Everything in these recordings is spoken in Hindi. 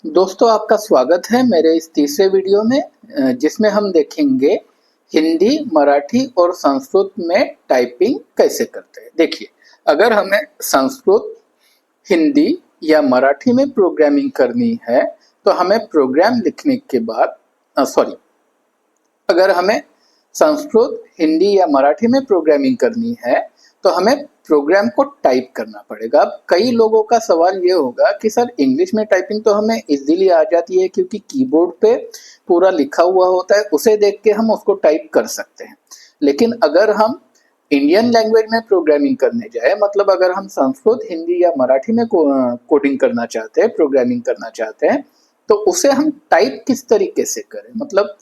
दोस्तों, आपका स्वागत है मेरे इस तीसरे वीडियो में जिसमें हम देखेंगे हिंदी, मराठी और संस्कृत में टाइपिंग कैसे करते हैं। देखिए, अगर हमें संस्कृत, हिंदी या मराठी में प्रोग्रामिंग करनी है तो हमें प्रोग्राम लिखने के बाद अगर हमें संस्कृत, हिंदी या मराठी में प्रोग्रामिंग करनी है तो हमें प्रोग्राम को टाइप करना पड़ेगा। अब कई लोगों का सवाल ये होगा कि सर इंग्लिश में टाइपिंग तो हमें इजीली आ जाती है क्योंकि कीबोर्ड पे पूरा लिखा हुआ होता है, उसे देख के हम उसको टाइप कर सकते हैं। लेकिन अगर हम इंडियन लैंग्वेज में प्रोग्रामिंग करने जाए, मतलब अगर हम संस्कृत, हिंदी या मराठी में कोडिंग करना चाहते हैं, प्रोग्रामिंग करना चाहते हैं, तो उसे हम टाइप किस तरीके से करें, मतलब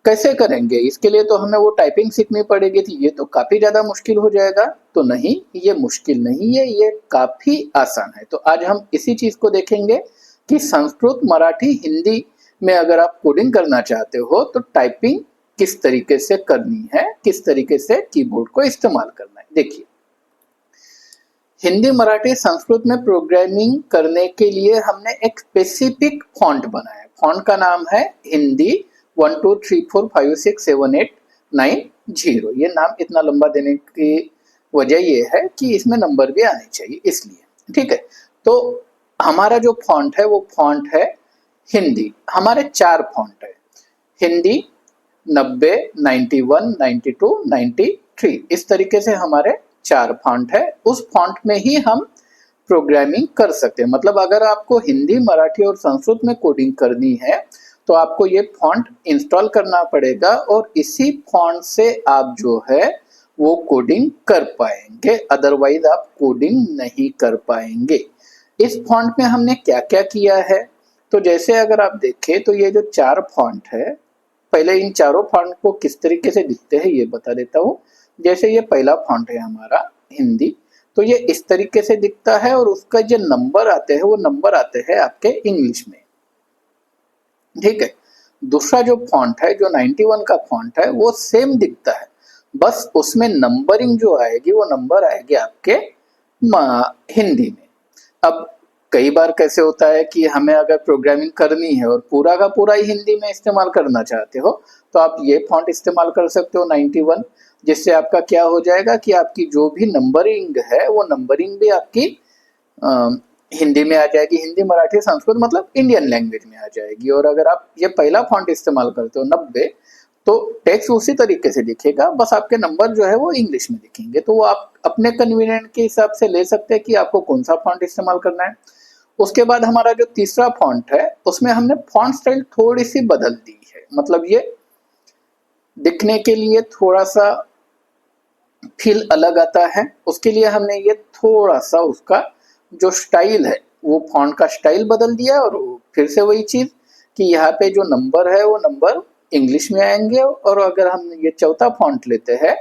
कैसे करेंगे? इसके लिए तो हमें वो टाइपिंग सीखनी पड़ेगी, तो ये तो काफी ज्यादा मुश्किल हो जाएगा। तो नहीं, ये मुश्किल नहीं है, ये काफी आसान है। तो आज हम इसी चीज को देखेंगे कि संस्कृत, मराठी, हिंदी में अगर आप कोडिंग करना चाहते हो तो टाइपिंग किस तरीके से करनी है, किस तरीके से कीबोर्ड को इस्तेमाल करना है। देखिए, हिंदी, मराठी, संस्कृत में प्रोग्रामिंग करने के लिए हमने एक स्पेसिफिक फॉन्ट बनाया है। फॉन्ट का नाम है हिंदी 1234567890। ये नाम इतना लंबा देने की वजह ये है कि इसमें नंबर भी आने चाहिए, इसलिए। ठीक है, तो हमारा जो फॉन्ट है वो फॉन्ट है हिंदी। हमारे 4 फॉन्ट है, हिंदी 90, 91, 92, 93। इस तरीके से हमारे 4 फॉन्ट है। उस फॉन्ट में ही हम प्रोग्रामिंग कर सकते हैं। मतलब अगर आपको हिंदी, मराठी और संस्कृत में कोडिंग करनी है तो आपको ये फॉन्ट इंस्टॉल करना पड़ेगा और इसी फॉन्ट से आप जो है वो कोडिंग कर पाएंगे, अदरवाइज आप कोडिंग नहीं कर पाएंगे। इस फॉन्ट में हमने क्या क्या किया है, तो जैसे अगर आप देखें तो ये जो 4 फॉन्ट है, पहले इन चारों फॉन्ट को किस तरीके से दिखते हैं ये बता देता हूँ। जैसे ये पहला फॉन्ट है हमारा हिंदी, तो ये इस तरीके से दिखता है और उसका जो नंबर आते हैं वो नंबर आते हैं आपके इंग्लिश में। ठीक है, दूसरा जो फॉन्ट है, जो 91 का फॉन्ट है, वो सेम दिखता है, बस उसमें नंबरिंग जो आएगी वो नंबर आएगी आपके हिंदी में। अब कई बार कैसे होता है कि हमें अगर प्रोग्रामिंग करनी है और पूरा का पूरा ही हिंदी में इस्तेमाल करना चाहते हो तो आप ये फॉन्ट इस्तेमाल कर सकते हो 91, जिससे आपका क्या हो जाएगा कि आपकी जो भी नंबरिंग है वो नंबरिंग भी आपकी हिंदी में आ जाएगी। हिंदी, मराठी, संस्कृत मतलब इंडियन लैंग्वेज में आ जाएगी। और अगर आप ये पहला फॉन्ट इस्तेमाल करते हो 90, तो टेक्स्ट उसी तरीके से दिखेगा, बस आपके नंबर जो है वो इंग्लिश में दिखेंगे। तो वो आप अपने कन्वीनियंट के हिसाब से ले सकते हैं कि आपको कौन सा फॉन्ट इस्तेमाल करना है। उसके बाद हमारा जो तीसरा फॉन्ट है उसमें हमने फॉन्ट स्टाइल थोड़ी सी बदल दी है, मतलब ये दिखने के लिए थोड़ा सा फील अलग आता है। उसके लिए हमने ये थोड़ा सा उसका जो स्टाइल है वो फॉन्ट का स्टाइल बदल दिया। और फिर से वही चीज कि यहाँ पे जो नंबर है वो नंबर इंग्लिश में आएंगे। और अगर हम ये चौथा फॉन्ट लेते हैं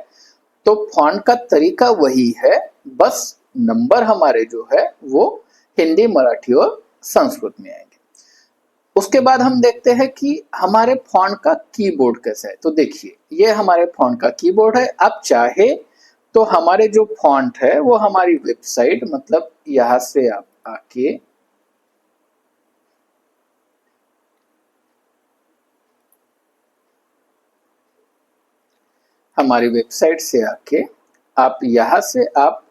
तो फॉन्ट का तरीका वही है, बस नंबर हमारे जो है वो हिंदी, मराठी और संस्कृत में आएंगे। उसके बाद हम देखते हैं कि हमारे फॉन्ट का कीबोर्ड कैसा है। तो देखिए, ये हमारे फॉन्ट का कीबोर्ड है। आप चाहे तो हमारे जो फॉन्ट है वो हमारी वेबसाइट, मतलब यहां से आप आके हमारी वेबसाइट से आके आप यहाँ से आप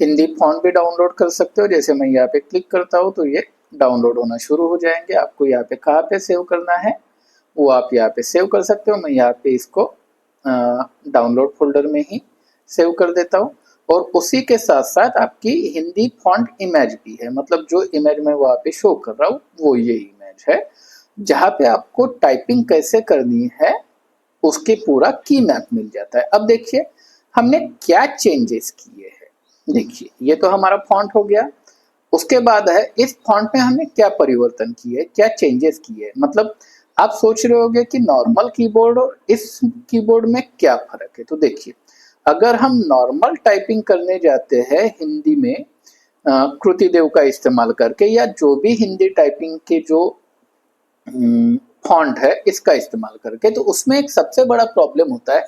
हिंदी फॉन्ट भी डाउनलोड कर सकते हो। जैसे मैं यहाँ पे क्लिक करता हूँ तो ये डाउनलोड होना शुरू हो जाएंगे। आपको यहाँ पे कहाँ पे सेव करना है वो आप यहाँ पे सेव कर सकते हो। मैं यहाँ पे इसको डाउनलोड फोल्डर में ही सेव कर देता हूँ। और उसी के साथ साथ आपकी हिंदी फॉन्ट इमेज भी है, मतलब जो इमेज मैं वहाँ पे शो कर रहा हूँ वो ये इमेज है, जहाँ पे आपको टाइपिंग कैसे करनी है उसके पूरा की मैप मिल जाता है। अब देखिए हमने क्या चेंजेस किए हैं। देखिए, ये तो हमारा फॉन्ट हो गया। उसके बाद है इस फॉन्ट में हमने क्या परिवर्तन किए, क्या चेंजेस किए। मतलब आप सोच रहे होंगे कि नॉर्मल कीबोर्ड और इस कीबोर्ड में क्या फर्क है। तो देखिए, अगर हम नॉर्मल टाइपिंग करने जाते हैं हिंदी में कृति देव का इस्तेमाल करके, या जो भी हिंदी टाइपिंग के जो फॉन्ट है इसका इस्तेमाल करके, तो उसमें एक सबसे बड़ा प्रॉब्लम होता है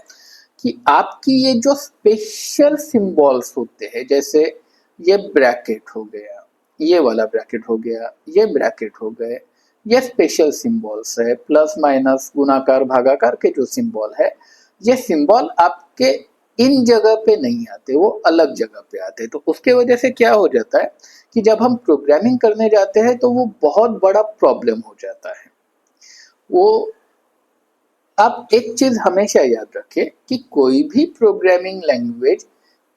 कि आपकी ये जो स्पेशल सिंबल्स होते हैं, जैसे ये ब्रैकेट हो गया ये वाला ब्रैकेट हो गया, ये ब्रैकेट हो गए, ये स्पेशल सिंबल्स है, प्लस माइनस गुणाकार भागाकार के जो सिंबल है, ये सिंबल आपके इन जगह पे नहीं आते, वो अलग जगह पे आते हैं। तो उसके वजह से क्या हो जाता है कि जब हम प्रोग्रामिंग करने जाते हैं तो वो बहुत बड़ा प्रॉब्लम हो जाता है। वो आप एक चीज हमेशा याद रखें कि कोई भी प्रोग्रामिंग लैंग्वेज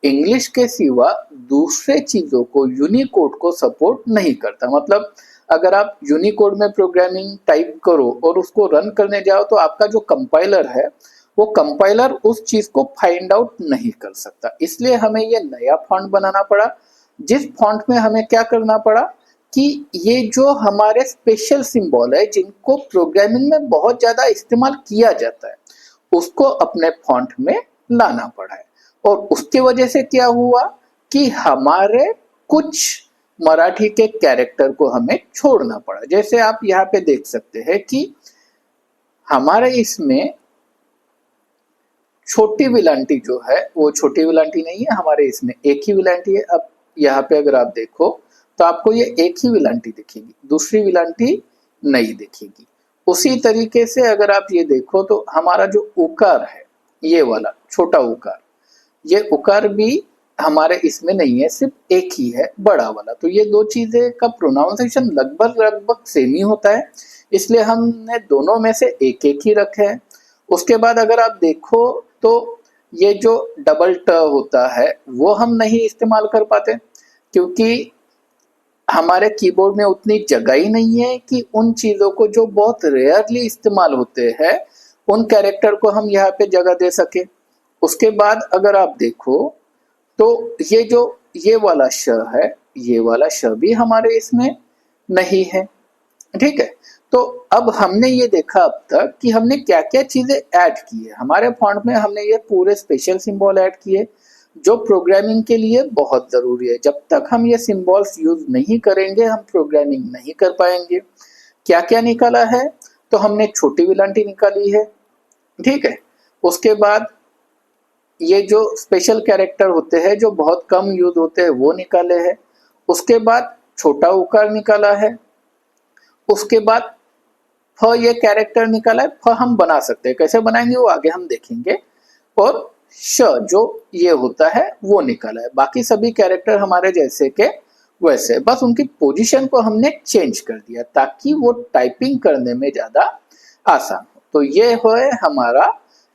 इंग्लिश के सिवा दूसरे चीजों को, यूनिकोड को सपोर्ट नहीं करता। मतलब अगर आप यूनिकोड में प्रोग्रामिंग टाइप करो और उसको रन करने जाओ तो आपका जो कंपाइलर है वो कंपाइलर उस चीज को फाइंड आउट नहीं कर सकता। इसलिए हमें ये नया फॉन्ट बनाना पड़ा, जिस फॉन्ट में हमें क्या करना पड़ा कि ये जो हमारे स्पेशल सिंबल है जिनको प्रोग्रामिंग में बहुत ज्यादा इस्तेमाल किया जाता है उसको अपने फॉन्ट में लाना पड़ा है। और उसके वजह से क्या हुआ कि हमारे कुछ मराठी के कैरेक्टर को हमें छोड़ना पड़ा। जैसे आप यहाँ पे देख सकते हैं कि हमारे इसमें छोटी विलांटी जो है वो छोटी विलांटी नहीं है, हमारे इसमें एक ही विलांटी है। अब यहाँ पे अगर आप देखो तो आपको ये एक ही विलांटी दिखेगी, दूसरी विलांटी नहीं दिखेगी। उसी तरीके से अगर आप ये देखो तो हमारा जो उकार है, ये वाला छोटा उकार, ये उकार भी हमारे इसमें नहीं है, सिर्फ एक ही है बड़ा वाला। तो ये दो चीजें का प्रोनाउंसिएशन लगभग लगभग सेम ही होता है, इसलिए हमने दोनों में से एक एक ही रखे हैं। उसके बाद अगर आप देखो तो ये जो डबल ट होता है वो हम नहीं इस्तेमाल कर पाते क्योंकि हमारे कीबोर्ड में उतनी जगह ही नहीं है कि उन चीजों को जो बहुत रेयरली इस्तेमाल होते हैं उन कैरेक्टर को हम यहाँ पे जगह दे सके। उसके बाद अगर आप देखो तो ये जो ये वाला श है, ये वाला श भी हमारे इसमें नहीं है, ठीक है। तो अब हमने ये देखा अब तक कि हमने क्या क्या चीजें ऐड की है हमारे फॉन्ट में। हमने ये पूरे स्पेशल सिंबल ऐड किए जो प्रोग्रामिंग के लिए बहुत जरूरी है। जब तक हम ये सिंबल्स यूज नहीं करेंगे हम प्रोग्रामिंग नहीं कर पाएंगे। क्या क्या निकाला है तो हमने छोटी विलांटी निकाली है, ठीक है। उसके बाद ये जो स्पेशल कैरेक्टर होते हैं जो बहुत कम यूज होते हैं वो निकाले हैं। उसके बाद छोटा उकार निकाला है। उसके बाद फ ये कैरेक्टर निकाला है, फ हम बना सकते हैं, कैसे बनाएंगे वो आगे हम देखेंगे। और श जो ये होता है वो निकाला है। बाकी सभी कैरेक्टर हमारे जैसे के वैसे, बस उनकी पोजीशन को हमने चेंज कर दिया ताकि वो टाइपिंग करने में ज्यादा आसान हो। तो ये है हमारा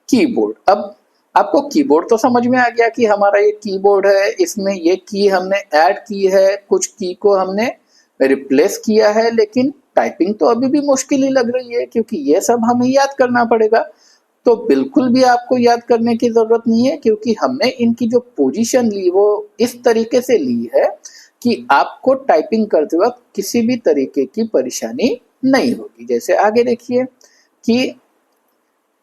कीबोर्ड। अब आपको कीबोर्ड तो समझ में आ गया कि हमारा ये कीबोर्ड है, इसमें ये की हमने ऐड की है, कुछ की को हमने रिप्लेस किया है, लेकिन टाइपिंग तो अभी भी मुश्किल ही लग रही है क्योंकि ये सब हमें याद करना पड़ेगा। तो बिल्कुल भी आपको याद करने की जरूरत नहीं है क्योंकि हमने इनकी जो पोजीशन ली वो इस तरीके से ली है कि आपको टाइपिंग करते वक्त किसी भी तरीके की परेशानी नहीं होगी। जैसे आगे देखिए कि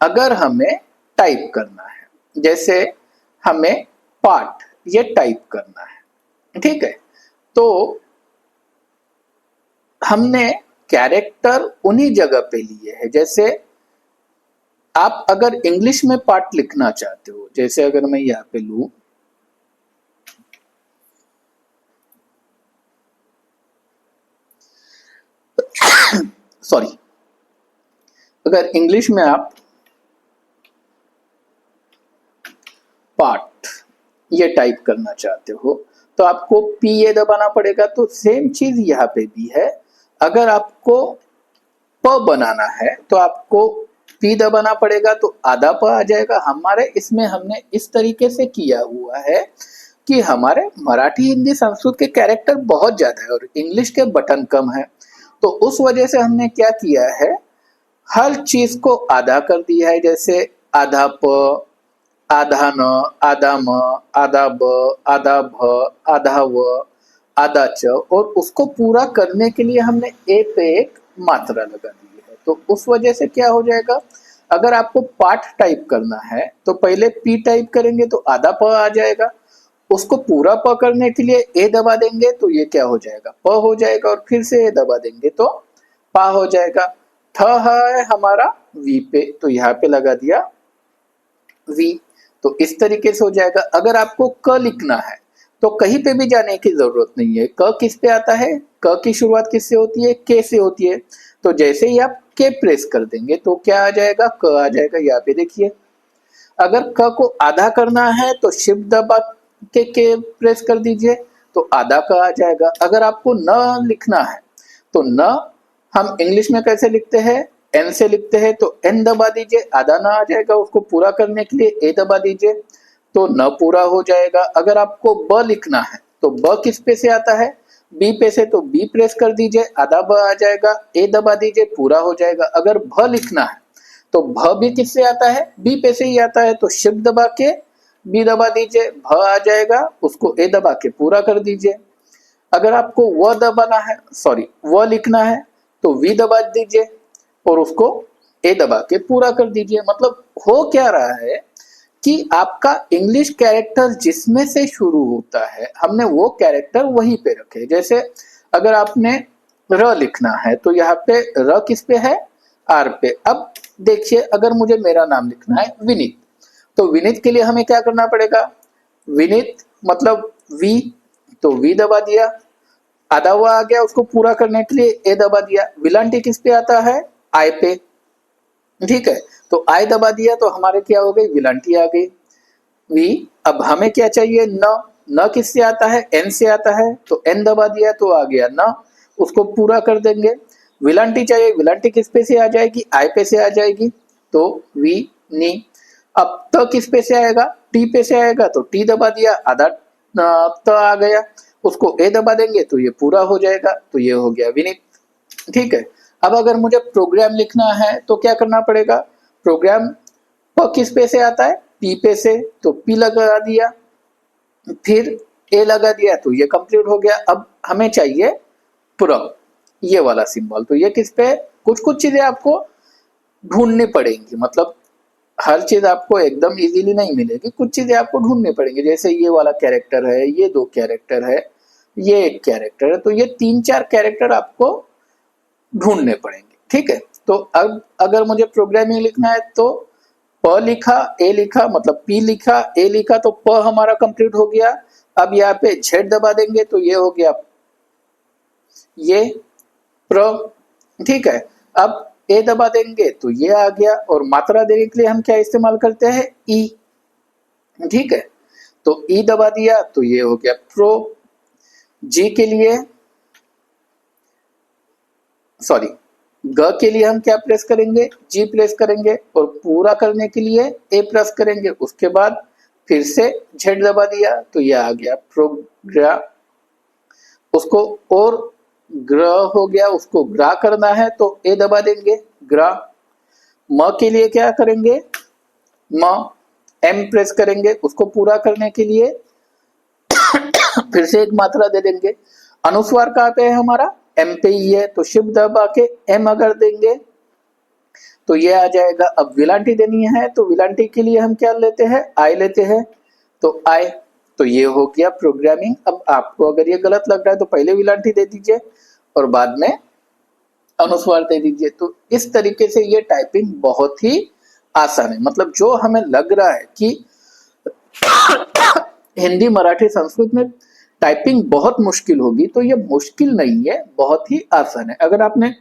अगर हमें टाइप करना है, जैसे हमें पार्ट ये टाइप करना है, ठीक है, तो हमने कैरेक्टर उन्हीं जगह पे लिए हैं। जैसे आप अगर इंग्लिश में पार्ट लिखना चाहते हो, जैसे अगर मैं यहाँ पे लू सॉरी, अगर इंग्लिश में आप पार्ट ये टाइप करना चाहते हो तो आपको पी ये दबाना पड़ेगा। तो सेम चीज यहाँ पे भी है। अगर आपको प बनाना है तो आपको पी दबाना पड़ेगा तो आधा प आ जाएगा। हमारे इसमें हमने इस तरीके से किया हुआ है कि हमारे मराठी हिंदी संस्कृत के कैरेक्टर बहुत ज्यादा है और इंग्लिश के बटन कम है। तो उस वजह से हमने क्या किया है, हर चीज को आधा कर दिया है। जैसे आधा प, आधा न, आधा म, आधा ब, आधा भ, आधा व, आधा च, और उसको पूरा करने के लिए हमने ए पे एक मात्रा लगा दी है। तो उस वजह से क्या हो जाएगा, अगर आपको पाठ टाइप करना है तो पहले पी टाइप करेंगे तो आधा प आ जाएगा, उसको पूरा प करने के लिए ए दबा देंगे तो ये क्या हो जाएगा, प हो जाएगा, और फिर से ए दबा देंगे तो पा हो जाएगा। थ है हमारा वी पे तो यहाँ पे लगा दिया वी, तो इस तरीके से हो जाएगा। अगर आपको क लिखना है तो कहीं पे भी जाने की जरूरत नहीं है। क किस पे आता है, क की शुरुआत किससे होती है, के से होती है। तो जैसे ही आप के प्रेस कर देंगे तो क्या आ जाएगा, क आ जाएगा। यहाँ पे देखिए, अगर क को आधा करना है तो शिफ्ट दबा के प्रेस कर दीजिए तो आधा क आ जाएगा। अगर आपको न लिखना है तो न हम इंग्लिश में कैसे लिखते हैं, एन से लिखते हैं, तो एन दबा दीजिए, आधा ना आ जाएगा। उसको पूरा करने के लिए ए दबा दीजिए तो न पूरा हो जाएगा। अगर आपको ब लिखना है तो ब किस पे से आता है, बी पे से, तो बी प्रेस कर दीजिए, आधा ब आ जाएगा, ए दबा दीजिए, पूरा हो जाएगा। अगर भ लिखना है तो भ भी किससे आता है, बी पे से ही आता है, तो शिफ्ट दबा के बी दबा दीजिए, भ आ जाएगा, उसको ए दबा के पूरा कर दीजिए। अगर आपको व दबाना है, सॉरी व लिखना है तो वी दबा दीजिए और उसको ए दबा के पूरा कर दीजिए। मतलब हो क्या रहा है कि आपका इंग्लिश कैरेक्टर जिसमें से शुरू होता है हमने वो कैरेक्टर वहीं पे रखे। जैसे अगर आपने र लिखना है तो यहाँ पे र किस पे है, आर पे। अब देखिए, अगर मुझे मेरा नाम लिखना है विनीत, तो विनीत के लिए हमें क्या करना पड़ेगा, विनीत मतलब वी, तो वी दबा दिया, आधा हुआ आ गया, उसको पूरा करने के लिए ए दबा दिया। विलांटी किस पे आता है, आई पे, ठीक है। तो आई दबा दिया तो हमारे क्या हो गई, विलांटी आ गई वी। अब हमें क्या चाहिए, न। न किससे आता है, एन से आता है, तो एन दबा दिया तो आ गया न, उसको पूरा कर देंगे। विलांटी चाहिए, विलांटी किस पे से आ जाएगी, आई पे से आ जाएगी, तो वी नी। अब त किस पे से आएगा, टी पे से आएगा, तो टी दबा दिया, आधा त आ गया, उसको ए दबा देंगे तो ये पूरा हो जाएगा, तो ये हो गया विनीत, ठीक है। अब अगर मुझे प्रोग्राम लिखना है तो क्या करना पड़ेगा, प्रोग्राम प किस पे से आता है, पी पे से, तो पी लगा दिया, फिर ए लगा दिया, तो ये कंप्लीट हो गया। अब हमें चाहिए प्रो, ये वाला सिंबल, तो ये किस पे, कुछ कुछ चीजें आपको ढूंढनी पड़ेंगी। मतलब हर चीज आपको एकदम इजीली नहीं मिलेगी, कुछ चीजें आपको ढूंढनी पड़ेंगी। जैसे ये वाला कैरेक्टर है, ये दो कैरेक्टर है, ये एक कैरेक्टर है, तो ये 3-4 कैरेक्टर आपको ढूंढने पड़ेंगे, ठीक है। तो अब अगर मुझे प्रोग्रामिंग लिखना है तो प लिखा, ए लिखा, मतलब पी लिखा, ए लिखा, तो प हमारा कंप्लीट हो गया। अब यहाँ पे जेड दबा देंगे तो ये हो गया ये प्र, ठीक है। अब ए दबा देंगे तो ये आ गया, और मात्रा देने के लिए हम क्या इस्तेमाल करते हैं, ई, ठीक है। तो ई दबा दिया तो ये हो गया प्रो। जी के लिए, सॉरी ग के लिए हम क्या प्रेस करेंगे, जी प्रेस करेंगे, और पूरा करने के लिए ए प्रेस करेंगे। उसके बाद फिर से जेड दबा दिया तो ये आ गया प्रोग्रा, उसको और ग्रह हो गया, उसको ग्रा करना है तो ए दबा देंगे, ग्रा। म के लिए क्या करेंगे, म, एम प्रेस करेंगे, उसको पूरा करने के लिए फिर से एक मात्रा दे देंगे। अनुस्वार कहाँ पे है हमारा, एम पे ही है, तो शिफ्ट दबा के एम अगर देंगे तो ये आ जाएगा। अब विलांटी देनी है तो विलांटी के लिए हम क्या लेते हैं, आई लेते हैं, तो आई, तो ये हो गया प्रोग्रामिंग। अब आपको अगर ये गलत लग रहा है तो पहले विलांटी दे दीजिए और बाद में अनुस्वार दे दीजिए। तो इस तरीके से ये टाइपिंग बहुत ही आसान है। मतलब जो हमें लग रहा है कि हिंदी, मराठी, संस्कृत में टाइपिंग बहुत मुश्किल होगी, तो ये मुश्किल नहीं है, बहुत ही आसान है। अगर आपने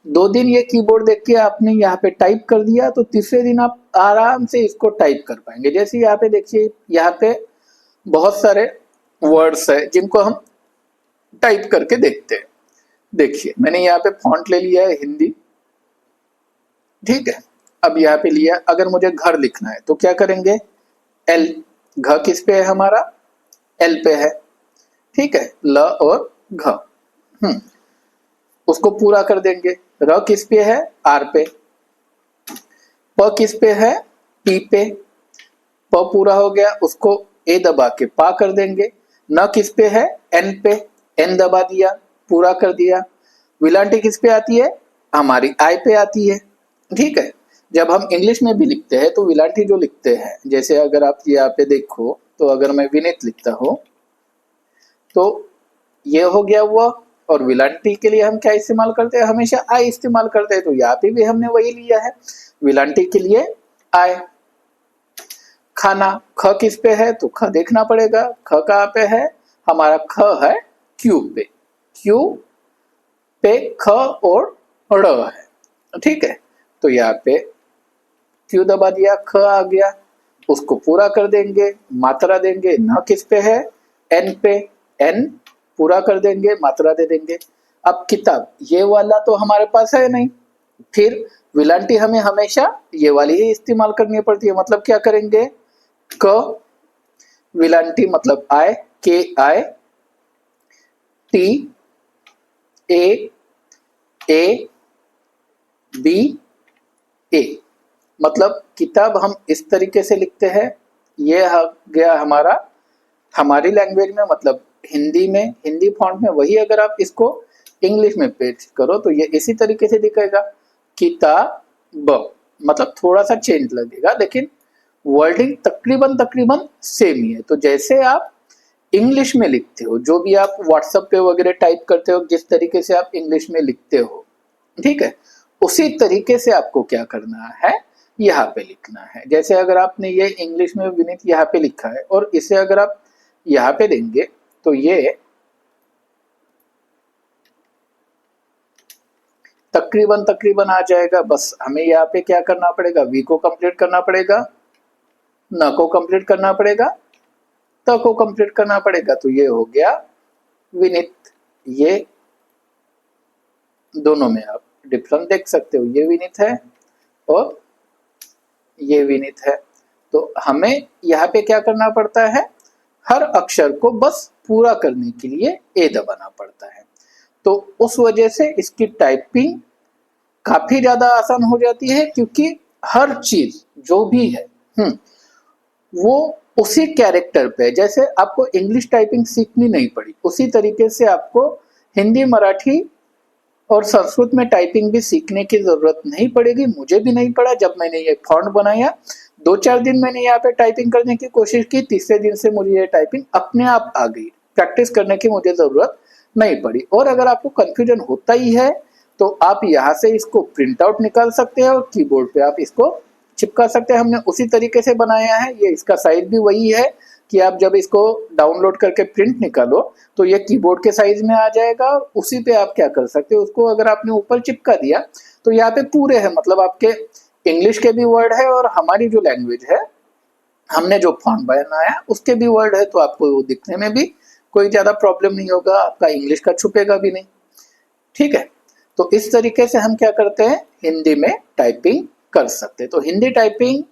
2 दिन ये कीबोर्ड देख के आपने यहाँ पे टाइप कर दिया तो तीसरे दिन आप आराम से इसको टाइप कर पाएंगे। जैसे यहाँ पे देखिए, यहाँ पे बहुत सारे वर्ड्स है जिनको हम टाइप करके देखते हैं। देखिए मैंने यहाँ पे फॉन्ट ले लिया है हिंदी, ठीक है। अब यहाँ पे लिया, अगर मुझे घर लिखना है तो क्या करेंगे, एल, घ किस पे है हमारा, एल पे है, ठीक है, ल और घ, उसको पूरा कर देंगे। र किस पे है, आर पे, प किस पे है, टी पे, प पूरा हो गया, उसको ए दबा के पा कर देंगे। न किस पे है, एन पे, एन दबा दिया, पूरा कर दिया। विलांटी किस पे आती है, हमारी आई पे आती है, ठीक है। जब हम इंग्लिश में भी लिखते हैं तो विलांटी जो लिखते हैं, जैसे अगर आप यहाँ पे देखो तो अगर मैं विनीत लिखता हूं तो ये हो गया हुआ, और विलांटी के लिए हम क्या इस्तेमाल करते हैं, हमेशा आई इस्तेमाल करते हैं, तो यहाँ पे भी हमने वही लिया है, विलांटी के लिए आई। खाना, ख किस पे है, तो ख देखना पड़ेगा। ख कहाँ पे है, हमारा ख है क्यू पे, क्यू पे ख और ड़ है, ठीक है। तो यहाँ पे क्यू दबा दिया, ख आ गया, उसको पूरा कर देंगे, मात्रा देंगे, न किस पे है, एन पे, एन पूरा कर देंगे, मात्रा दे देंगे। अब किताब, ये वाला तो हमारे पास है नहीं, फिर विलांटी हमें हमेशा ये वाली ही इस्तेमाल करनी पड़ती है। मतलब क्या करेंगे, क विलांटी मतलब आई, के आई, टी ए बी ए, मतलब किताब हम इस तरीके से लिखते हैं। ये आ गया हमारा, हमारी लैंग्वेज में मतलब हिंदी में, हिंदी फॉन्ट में। वही अगर आप इसको इंग्लिश में पेश करो तो ये इसी तरीके से दिखेगा, किताब, मतलब थोड़ा सा चेंज लगेगा, लेकिन वर्डिंग तकरीबन सेम ही है। तो जैसे आप इंग्लिश में लिखते हो, जो भी आप व्हाट्सएप पे वगैरह टाइप करते हो, जिस तरीके से आप इंग्लिश में लिखते हो, ठीक है, उसी तरीके से आपको क्या करना है, यहाँ पे लिखना है। जैसे अगर आपने ये इंग्लिश में विनीत यहाँ पे लिखा है और इसे अगर आप यहाँ पे देंगे तो ये तकरीबन आ जाएगा। बस हमें यहाँ पे क्या करना पड़ेगा, वी को कंप्लीट करना पड़ेगा, न को कंप्लीट करना पड़ेगा, त को कंप्लीट करना पड़ेगा। तो ये हो गया विनीत। ये दोनों में आप डिफरेंस देख सकते हो, ये विनीत है और ये विनीत है। तो हमें यहाँ पे क्या करना पड़ता है, हर अक्षर को बस पूरा करने के लिए ए दबाना पड़ता है। तो उस वजह से इसकी टाइपिंग काफी ज्यादा आसान हो जाती है, क्योंकि हर चीज जो भी है वो उसी कैरेक्टर पे, जैसे आपको इंग्लिश टाइपिंग सीखनी नहीं पड़ी, उसी तरीके से आपको हिंदी, मराठी और संस्कृत में टाइपिंग भी सीखने की जरूरत नहीं पड़ेगी। मुझे भी नहीं पड़ा। जब मैंने ये फॉन्ट बनाया, 2-4 दिन मैंने यहाँ पे टाइपिंग करने की कोशिश की, तीसरे दिन से मुझे ये टाइपिंग अपने आप आ गई। प्रैक्टिस करने की मुझे जरूरत नहीं पड़ी। और अगर आपको कंफ्यूजन होता ही है तो आप यहाँ से इसको प्रिंट आउट निकाल सकते हैं और कीबोर्ड पे आप इसको चिपका सकते हैं। हमने उसी तरीके से बनाया है। ये इसका साइज भी वही है कि आप जब इसको डाउनलोड करके प्रिंट निकालो तो ये कीबोर्ड के साइज में आ जाएगा। उसी पे आप क्या कर सकते हो, उसको अगर आपने ऊपर चिपका दिया तो यहाँ पे पूरे है, मतलब आपके इंग्लिश के भी वर्ड है और हमारी जो लैंग्वेज है, हमने जो फॉन्ट बनाया उसके भी वर्ड है। तो आपको वो दिखने में भी कोई ज्यादा प्रॉब्लम नहीं होगा, आपका इंग्लिश का छुपेगा भी नहीं, ठीक है। तो इस तरीके से हम क्या करते हैं, हिंदी में टाइपिंग कर सकते हैं। तो हिंदी टाइपिंग,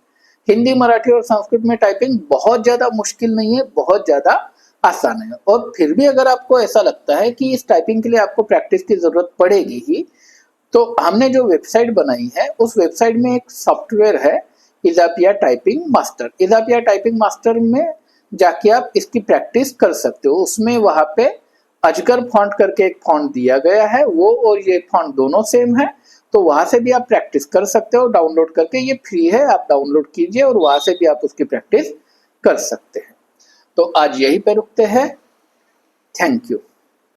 हिंदी, मराठी और संस्कृत में टाइपिंग बहुत ज्यादा मुश्किल नहीं है, बहुत ज्यादा आसान है। और फिर भी अगर आपको ऐसा लगता है कि इस टाइपिंग के लिए आपको प्रैक्टिस की जरूरत पड़ेगी ही, तो हमने जो वेबसाइट बनाई है उस वेबसाइट में एक सॉफ्टवेयर है, इजापिया टाइपिंग मास्टर। इजापिया टाइपिंग मास्टर में जाके आप इसकी प्रैक्टिस कर सकते हो। उसमें वहां पे अजगर फॉन्ट करके एक फॉन्ट दिया गया है, वो और ये फॉन्ट दोनों सेम है। तो वहां से भी आप प्रैक्टिस कर सकते हो डाउनलोड करके, ये फ्री है, आप डाउनलोड कीजिए और वहां से भी आप उसकी प्रैक्टिस कर सकते हैं। तो आज यहीं पे रुकते हैं। Thank you.